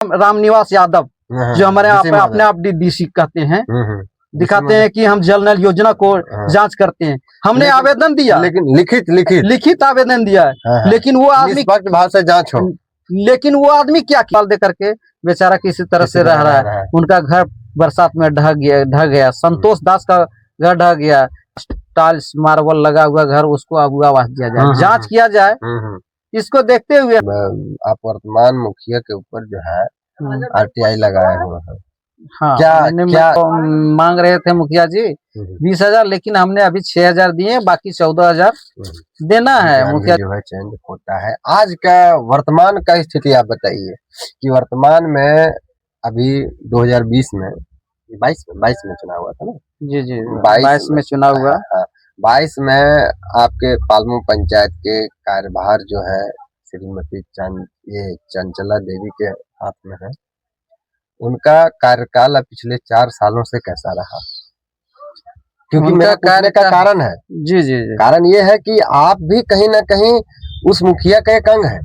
रामनिवास यादव जो हमारे अपने आप डीसी कहते हैं, दिखाते हैं कि हम जल नल योजना को जांच करते हैं। हमने आवेदन दिया, लेकिन लिखित आवेदन दिया है, लेकिन वो आदमी भाव से जांच हो, लेकिन वो आदमी क्या दे करके बेचारा किसी तरह से रह रहा है। उनका घर बरसात में ढह गया। संतोष दास का घर ढह गया, टाइल्स मार्बल लगा हुआ घर, उसको अब आवास दिया जाए, जांच किया जाए। इसको देखते हुए आप वर्तमान मुखिया के ऊपर जो है आरटीआई लगाए हुए हैं। हाँ, क्या मांग रहे थे मुखिया जी 20,000, लेकिन हमने अभी 6,000 दिए, बाकी 14,000 देना है। मुखिया जो है चेंज होता है। आज का वर्तमान का स्थिति आप बताइए कि वर्तमान में अभी 2020 में 22 में चुनाव हुआ था ना? जी 22 में चुनाव हुआ। 22 में आपके पालमू पंचायत के कार्यभार जो है श्रीमती चंचला देवी के हाथ में है। उनका कार्यकाल अब पिछले 4 सालों से कैसा रहा? क्योंकि मेरा कार्य का कारण है जी कारण ये है कि आप भी कहीं ना कहीं उस मुखिया का एक अंग है।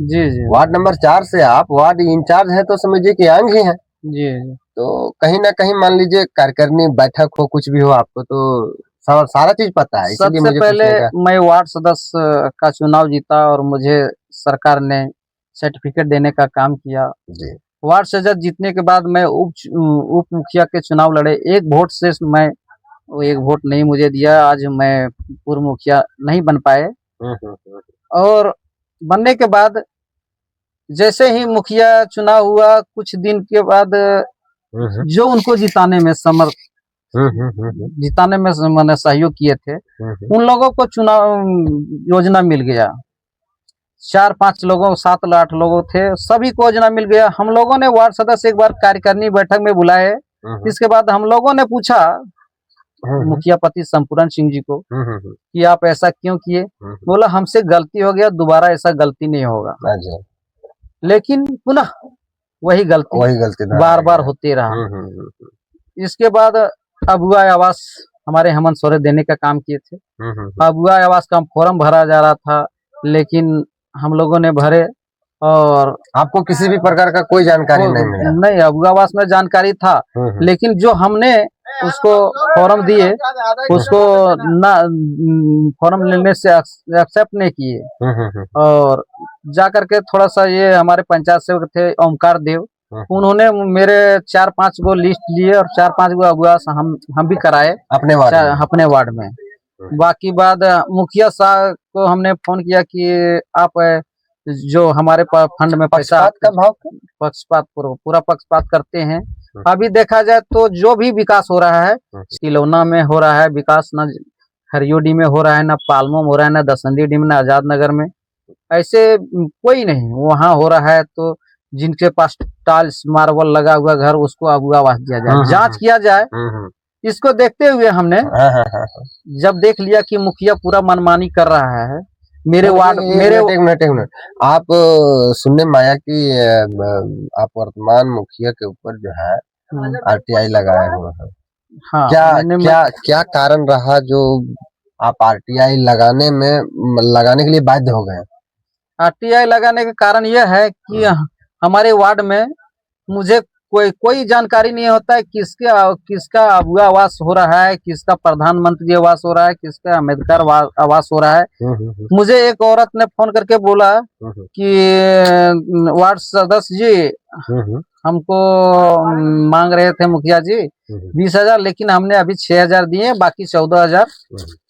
जी वार्ड नंबर 4 से आप वार्ड इंचार्ज है, तो समझिए कि अंग ही है जी। तो कहीं ना कहीं मान लीजिए कार्यकारिणी बैठक हो, कुछ भी हो, आपको तो सारा चीज पता है। सबसे पहले मैं वार्ड सदस्य का चुनाव जीता और मुझे सरकार ने सर्टिफिकेट देने का काम किया जी। वार्ड सदस्य जीतने के बाद मैं उप मुखिया के चुनाव लड़े। एक वोट से मैं एक वोट नहीं मुझे दिया, आज मैं पूर्व मुखिया नहीं बन पाए। और बनने के बाद जैसे ही मुखिया चुनाव हुआ, कुछ दिन के बाद जो उनको जिताने में मैंने सहयोग किए थे, उन लोगों को चुनाव योजना मिल गया। 4-5 लोगों 7-8 लोगों थे, सभी को योजना मिल गया। हम लोगों ने वार्ड सदस्य एक बार कार्यकारिणी बैठक में बुलाए। इसके बाद हम लोगों ने पूछा मुखिया पति संपूर्ण सिंह जी को कि आप ऐसा क्यों किए? बोला हमसे गलती हो गया, दोबारा ऐसा गलती नहीं होगा। लेकिन पुनः वही गलती बार बार होते रहा। इसके बाद अबुआ आवास हमारे हेमंत सोरेन देने का काम किए थे। अबुआ आवास का फॉर्म भरा जा रहा था, लेकिन हम लोगों ने भरे और आपको किसी भी प्रकार का कोई जानकारी नहीं मिला? नहीं, अबुआ आवास में जानकारी था, लेकिन जो हमने उसको फॉर्म दिए उसको ना फॉर्म लेने से एक्सेप्ट नहीं किए। और जाकर के थोड़ा सा ये हमारे पंचायत सेवक थे ओमकार देव, उन्होंने मेरे 4-5 गो लिस्ट लिए और 4-5 गो अबुआ हम भी कराए अपने वार्ड में। बाकी बाद मुखिया साहब को हमने फोन किया कि आप जो हमारे फंड में पैसा पक्षपात पूरा पक्षपात करते हैं। अभी देखा जाए तो जो भी विकास हो रहा है सिलौना में हो रहा है विकास, न हरियोडी में हो रहा है, न पालमो में हो रहा है, न दसंदी डी में, न आजाद नगर में, ऐसे कोई नहीं वहाँ हो रहा है। तो जिनके पास टाइल्स मार्बल लगा हुआ घर, उसको अब आवास दिया जाए, जांच किया जाए। इसको देखते हुए हमने जब देख लिया कि मुखिया पूरा मनमानी कर रहा है मेरे वार्ड एक मिनट आप सुनने में आया कि आप वर्तमान मुखिया के ऊपर जो है आरटीआई लगाए हुए हैं। हाँ, क्या कारण रहा जो आप आरटीआई लगाने के लिए बाध्य हो गए? आरटीआई लगाने का कारण यह है कि हमारे वार्ड में मुझे कोई जानकारी नहीं होता है किसका अबुआ आवास हो रहा है, किसका प्रधानमंत्री आवास हो रहा है, किसका अम्बेडकर आवास हो रहा है। मुझे एक औरत ने फोन करके बोला कि वार्ड सदस्य जी हमको मांग रहे थे मुखिया जी 20,000, लेकिन हमने अभी 6,000 दिए, बाकी 14,000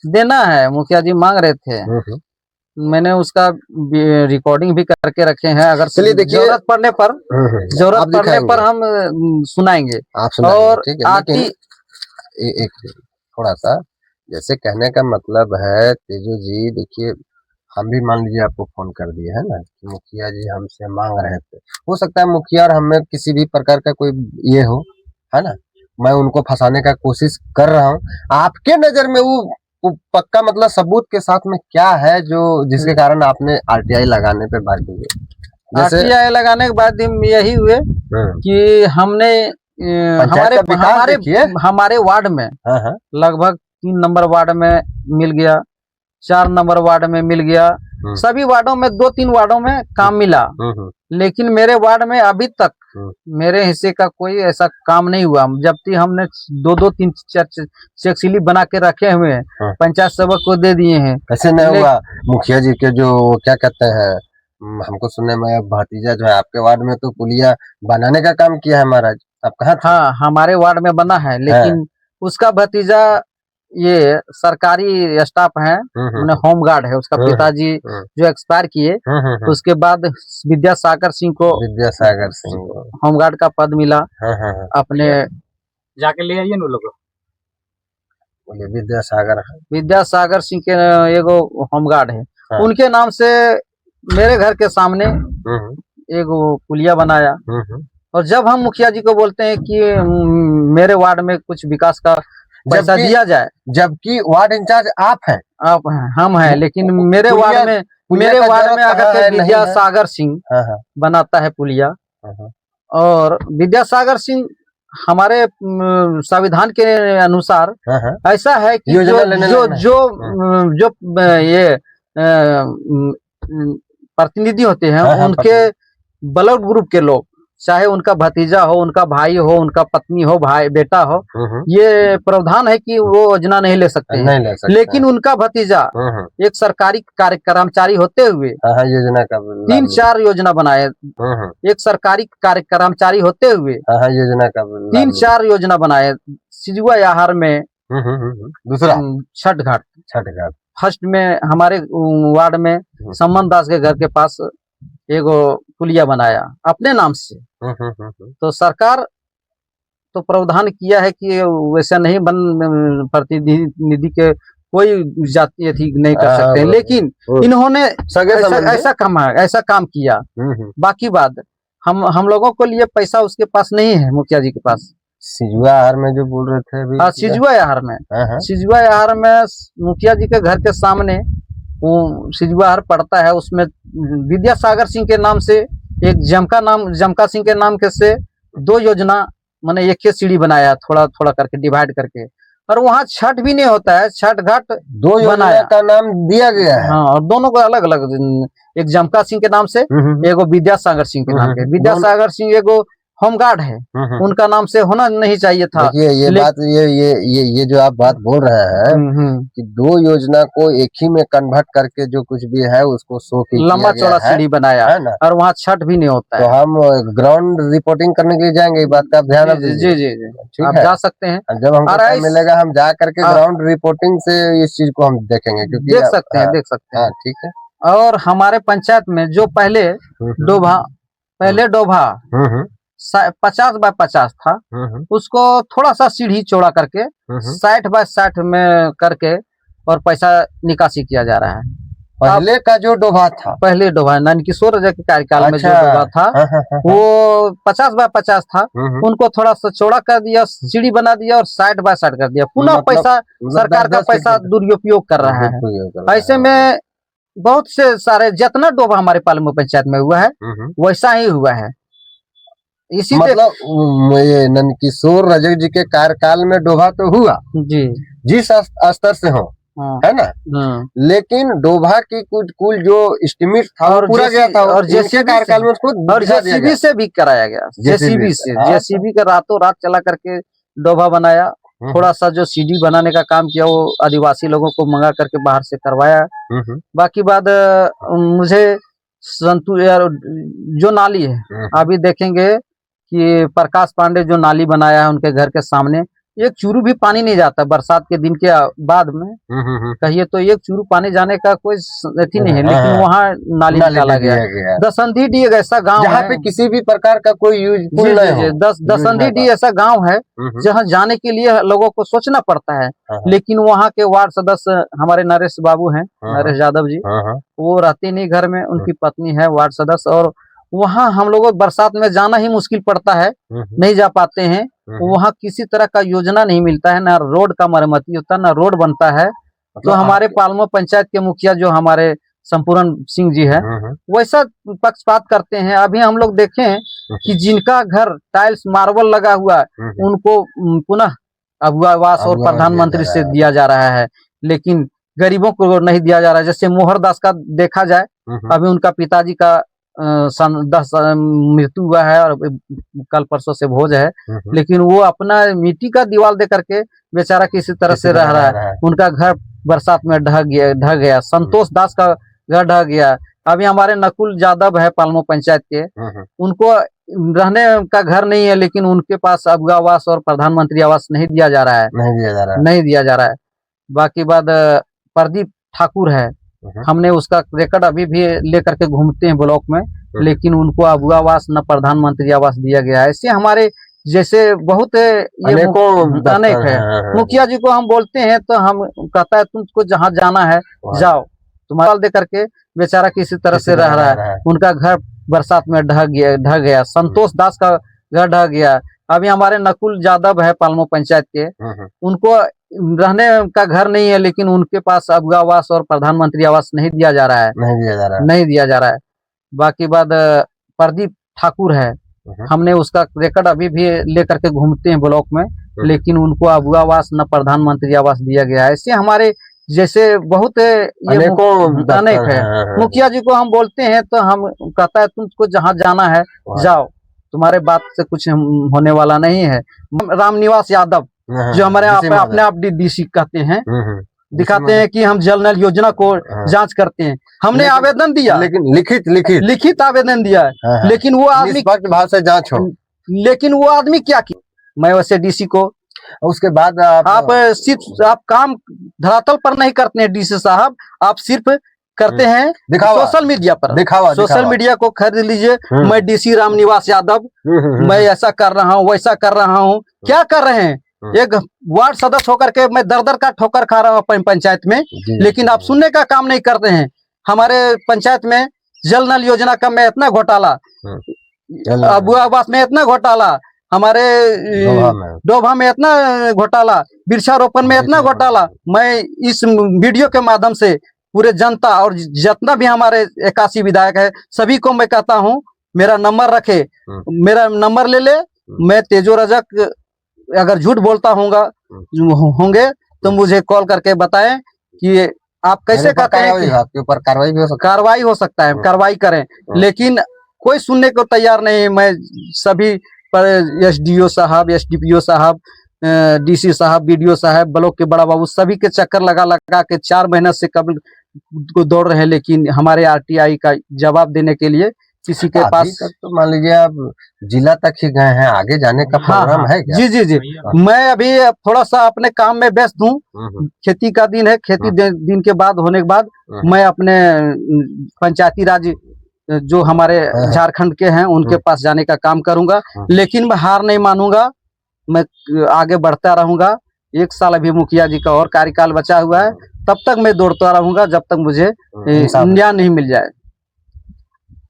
देना है। मुखिया जी मांग रहे थे। मैंने उसका रिकॉर्डिंग भी करके रखे हैं, अगर जरूरत पड़ने पर हम सुनाएंगे। और एक थोड़ा सा जैसे कहने का मतलब है तेजू जी, देखिए हम भी मान लीजिए आपको फोन कर दिए है ना कि मुखिया जी हमसे मांग रहे थे, हो सकता है मुखिया और हमें किसी भी प्रकार का कोई ये हो, है ना, मैं उनको फंसाने का कोशिश कर रहा हूँ। आपके नजर में वो पक्का मतलब सबूत के साथ में क्या है जो जिसके कारण आपने आरटीआई लगाने पे बाध्य हुए? आरटीआई लगाने के बाद यही हुए कि हमने हमारे वार्ड में लगभग 3 नंबर वार्ड में मिल गया, 4 नंबर वार्ड में मिल गया, सभी वार्डों में 2-3 वार्डों में काम मिला, लेकिन मेरे वार्ड में अभी तक मेरे हिस्से का कोई ऐसा काम नहीं हुआ। जबकि हमने 2-2, 3-4 चेक स्लिप बना के रखे हुए हैं, पंचायत सेवक को दे दिए हैं। ऐसे नहीं हुआ मुखिया जी के जो क्या कहते हैं, हमको सुनने में भतीजा जो है आपके वार्ड में तो पुलिया बनाने का काम किया है महाराज, आप कहाँ थे? हाँ, हमारे वार्ड में बना है, लेकिन उसका भतीजा ये सरकारी स्टाफ है, होम गार्ड है। उसका पिताजी जो एक्सपायर किए, उसके बाद विद्यासागर सिंह को होम गार्ड का पद मिला। अपने जाके ले आइए ना लोग, विद्यासागर सिंह के एगो होम गार्ड है, उनके नाम से मेरे घर के सामने एगो पुलिया बनाया। और जब हम मुखिया जी को बोलते हैं कि मेरे वार्ड में कुछ विकास का पैसा दिया जाए, जबकि वार्ड इंचार्ज आप हैं, हम हैं, लेकिन मेरे वार्ड में अगर विद्यासागर सिंह बनाता है पुलिया, और विद्यासागर सिंह हमारे संविधान के अनुसार ऐसा है कि जो ये प्रतिनिधि होते हैं, उनके ब्लड ग्रुप के लोग, चाहे उनका भतीजा हो, उनका भाई हो, उनका पत्नी हो, भाई बेटा हो, ये प्रावधान है कि वो योजना नहीं ले सकते हैं। लेकिन उनका भतीजा एक सरकारी कर्मचारी होते हुए योजना का 3-4 योजना बनाए। एक सरकारी कर्मचारी होते हुए योजना का 3-4 योजना बनाए। सिजुआ याहर में दूसरा छठ घाट फर्स्ट में, हमारे वार्ड में सम्मन दास के घर के पास एगो पुलिया बनाया अपने नाम से। तो सरकार तो प्रावधान किया है कि वैसा नहीं प्रतिनिधि के कोई जाति अथी नहीं कर सकते, लेकिन इन्होंने ऐसा काम किया। बाकी बात हम लोगों को लिए पैसा उसके पास नहीं है, मुखिया जी के पास। सिजुआ याहर में जो बोल रहे थे अभी, सिजुआ याहर में मुखिया जी के घर के सामने वो सिजुआ याहर पड़ता है, उसमें विद्यासागर सिंह के नाम से एक जमका सिंह के नाम के से 2 योजना, मैंने एक ही सीढ़ी बनाया, थोड़ा थोड़ा करके डिवाइड करके। और वहाँ छठ भी नहीं होता है, छठ घाट 2 योजना का नाम दिया गया है। हाँ, और दोनों को अलग अलग, एक जमका सिंह के नाम से, एगो विद्यासागर सिंह के नाम के। विद्यासागर सिंह एगो होम गार्ड है, उनका नाम से होना नहीं चाहिए था। ये बात ये जो आप बात बोल रहे हैं कि 2 योजना को एक ही में कन्वर्ट करके जो कुछ भी है उसको 100 फीट लंबा चौड़ा सीढ़ी बनाया है ना, और वहाँ छठ भी नहीं होता है। तो हम ग्राउंड रिपोर्टिंग करने के लिए जाएंगे, इस बात का ध्यान रख दीजिए। जी, आप जा सकते हैं। जब हमको टाइम मिलेगा हम जा करके ग्राउंड रिपोर्टिंग से इस चीज को हम देखेंगे, क्योंकि देख सकते हैं। ठीक है। और हमारे पंचायत में जो पहले डोभा 50 बाय 50 था, उसको थोड़ा सा सीढ़ी चौड़ा करके 60 बाय 60 में करके और पैसा निकासी किया जा रहा है। पहले का जो डोभा था, पहले डोभा नंदकिशोर के कार्यकाल में जो डोभा था, वो 50 बाय 50 था, उनको थोड़ा सा चौड़ा कर दिया, सीढ़ी बना दिया और 60 बाय 60 कर दिया। पुनः पैसा सरकार का पैसा दुरुपयोग कर रहा है। ऐसे में बहुत से सारे जितना डोभा हमारे पालमू पंचायत में हुआ है वैसा ही हुआ है। इसी मतलब ये नंदकिशोर रजक जी के कार्यकाल में डोभा तो हुआ जी, जिस स्तर से हो, है ना, लेकिन डोभा की कुल जो एस्टिमेट था और पूरा गया था, और जेसीबी कार्यकाल में उसको और जेसीबी से भी कराया गया। जेसीबी का रातों रात चला करके डोभा बनाया। थोड़ा सा जो सीढ़ी बनाने का काम किया वो आदिवासी लोगों को मंगा करके बाहर से करवाया। बाकी बात मुझे जो नाली है, अभी देखेंगे कि प्रकाश पांडे जो नाली बनाया है उनके घर के सामने, एक चूरू भी पानी नहीं जाता बरसात के दिन के बाद में। कहिए तो एक चूरू पानी जाने का कोई अथी नहीं है, लेकिन वहाँ नाली निकाला गया। दसंधी डी एक ऐसा गांव जहाँ पे किसी भी प्रकार का कोई यूज नहीं। दसंधी डी ऐसा गांव है जहाँ जाने के लिए लोगों को सोचना पड़ता है, लेकिन वहाँ के वार्ड सदस्य हमारे नरेश बाबू हैं, नरेश यादव जी, वो रहते नहीं घर में, उनकी पत्नी है वार्ड सदस्य, और वहाँ हम लोगों को बरसात में जाना ही मुश्किल पड़ता है, नहीं जा पाते हैं। वहाँ किसी तरह का योजना नहीं मिलता है, ना रोड का मरम्मती होता है, ना रोड बनता है। तो हमारे पालमो पंचायत के मुखिया जो हमारे संपूर्ण सिंह जी है, वैसा पक्षपात करते हैं। अभी हम लोग देखें कि जिनका घर टाइल्स मार्बल लगा हुआ है उनको पुनः आवास और प्रधानमंत्री से दिया जा रहा है, लेकिन गरीबों को नहीं दिया जा रहा है। जैसे मोहर दास का देखा जाए, अभी उनका पिताजी का मृत्यु हुआ है और कल परसों से भोज है, लेकिन वो अपना मिट्टी का दीवार दे करके बेचारा किसी तरह से रह रहा है। उनका घर बरसात में ढह गया। संतोष दास का घर ढह गया। अभी हमारे नकुल यादव है पालमो पंचायत के, उनको रहने का घर नहीं है, लेकिन उनके पास अबुआ आवास और प्रधानमंत्री आवास नहीं दिया जा रहा है। नहीं दिया जा रहा है। बाकी बात प्रदीप ठाकुर है, हमने उसका रिकॉर्ड अभी भी लेकर के घूमते हैं ब्लॉक में, लेकिन उनको अबुआ आवास न प्रधानमंत्री आवास दिया गया है। ऐसे हमारे जैसे बहुत अनेक है। मुखिया जी को हम बोलते हैं तो हम कहता है तुमको जहाँ जाना है जाओ, तुम्हारा दे करके बेचारा किसी तरह से रह रहा है। उनका घर बरसात में ढह गया। संतोष दास का घर ढह गया। अभी हमारे नकुल यादव है पालमो पंचायत के, उनको रहने का घर नहीं है, लेकिन उनके पास अबुआ आवास और प्रधानमंत्री आवास नहीं दिया जा रहा है। नहीं दिया जा रहा है। बाकी बात प्रदीप ठाकुर है, हमने उसका रिकॉर्ड अभी भी लेकर के घूमते हैं ब्लॉक में, लेकिन उनको अबुआ आवास न प्रधानमंत्री आवास दिया गया है। ऐसे हमारे जैसे बहुत अनेक है। मुखिया जी को हम बोलते हैं तो हम कहता है तुमको जहाँ जाना है जाओ, तुम्हारे बात से कुछ होने वाला नहीं है। रामनिवास यादव जो हमारे अपने आप डीसी कहते हैं, दिखाते हैं कि हम जल नल योजना को जांच करते हैं। हमने आवेदन दिया, लेकिन लिखित आवेदन दिया है, लेकिन वो आदमी भाव से जांच हो, लेकिन वो आदमी क्या किया। मैं वैसे डीसी को, उसके बाद आप सिर्फ आप काम धरातल पर नहीं करते हैं डीसी साहब, आप सिर्फ करते हैं सोशल मीडिया पर। सोशल मीडिया को खरीद लीजिए। मैं डीसी रामनिवास यादव, मैं ऐसा कर रहा हूँ, वैसा कर रहा हूँ। क्या कर रहे हैं? एक वार्ड सदस्य होकर के मैं दर का ठोकर खा रहा हूँ अपनी पंचायत में, लेकिन आप सुनने का काम नहीं करते हैं। हमारे पंचायत में जल नल योजना का में इतना घोटाला, अबुआ आवास में इतना घोटाला, हमारे डोभा में इतना घोटाला, वृक्षारोपण में इतना घोटाला। मैं इस वीडियो के माध्यम से पूरे जनता और जितना भी हमारे 81 विधायक है सभी को मैं कहता हूँ, मेरा नंबर रखे, मेरा नंबर ले ले। मैं तेजो रजक अगर झूठ बोलता होंगे तो मुझे कॉल करके बताएं कि आप कैसे कहते हैं कि आपके ऊपर कार्रवाई हो सकता है, कार्रवाई करें, लेकिन कोई सुनने को तैयार नहीं है। मैं सभी पर एसडीओ साहब, एसडीपीओ साहब, डीसी साहब, बीडीओ साहब, ब्लॉक के बड़ा बाबू सभी के चक्कर लगा के 4 महीने से कब को दौड़ रहे हैं, लेकिन हमारे आरटीआई का जवाब देने के लिए किसी के पास तो मान लीजिए आप जिला तक ही गए हैं, आगे जाने का प्रोग्राम है क्या? जी। मैं अभी थोड़ा सा अपने काम में व्यस्त हूँ। खेती का दिन है, खेती दिन के बाद होने के बाद मैं अपने पंचायती राज जो हमारे झारखंड के हैं उनके पास जाने का काम करूंगा, लेकिन मैं हार नहीं मानूंगा। मैं आगे बढ़ता रहूंगा। 1 साल अभी मुखिया जी का और कार्यकाल बचा हुआ है, तब तक मैं दौड़ता रहूंगा जब तक मुझे न्याय नहीं मिल जाए।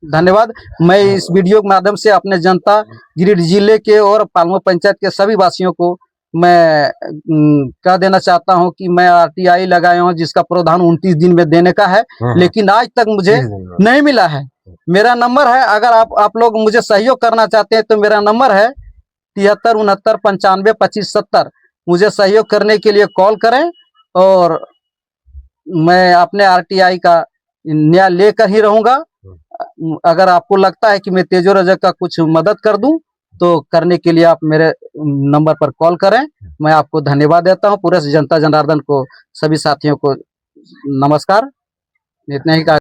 धन्यवाद। मैं इस वीडियो के माध्यम से अपने जनता, गिरिडीह जिले के और पालमो पंचायत के सभी वासियों को मैं कह देना चाहता हूं कि मैं आरटीआई लगाया हूं, जिसका प्रावधान 29 दिन में देने का है, लेकिन आज तक मुझे नहीं मिला है। मेरा नंबर है, अगर आप लोग मुझे सहयोग करना चाहते हैं तो मेरा नंबर है 73 69 95 25 70। मुझे सहयोग करने के लिए कॉल करें और मैं अपने आरटीआई का न्याय लेकर ही रहूंगा। अगर आपको लगता है कि मैं तेजो रजक का कुछ मदद कर दूं तो करने के लिए आप मेरे नंबर पर कॉल करें। मैं आपको धन्यवाद देता हूं। पूरे जनता जनार्दन को, सभी साथियों को नमस्कार। इतना ही का